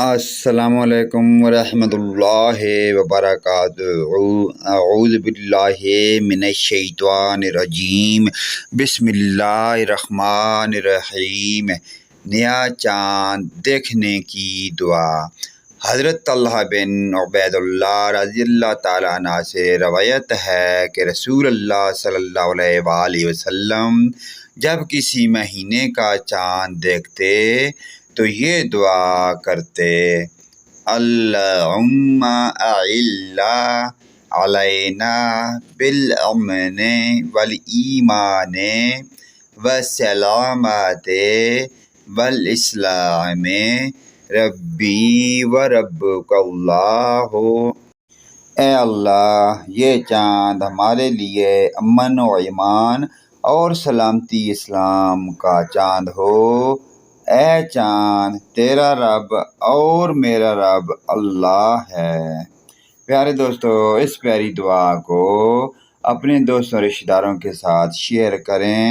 السلام علیکم ورحمۃ اللہ وبرکاتہ۔ اعوذ باللہ من الشیطان الرجیم، بسم اللہ الرحمن الرحیم۔ نیا چاند دیکھنے کی دعا۔ حضرت طلحہ بن عبید اللہ رضی اللہ تعالیٰ عنہ سے روایت ہے کہ رسول اللہ صلی اللہ علیہ وآلہ وسلم جب کسی مہینے کا چاند دیکھتے تو یہ دعا کرتے: اللہم اعل علینا بالامن والایمان والسلامت والاسلام ربی و ربک اللہ۔ اے اللہ، یہ چاند ہمارے لیے امن و ایمان اور سلامتی اسلام کا چاند ہو۔ اے چاند، تیرا رب اور میرا رب اللہ ہے۔ پیارے دوستو، اس پیاری دعا کو اپنے دوستوں اور رشتہ داروں کے ساتھ شیئر کریں۔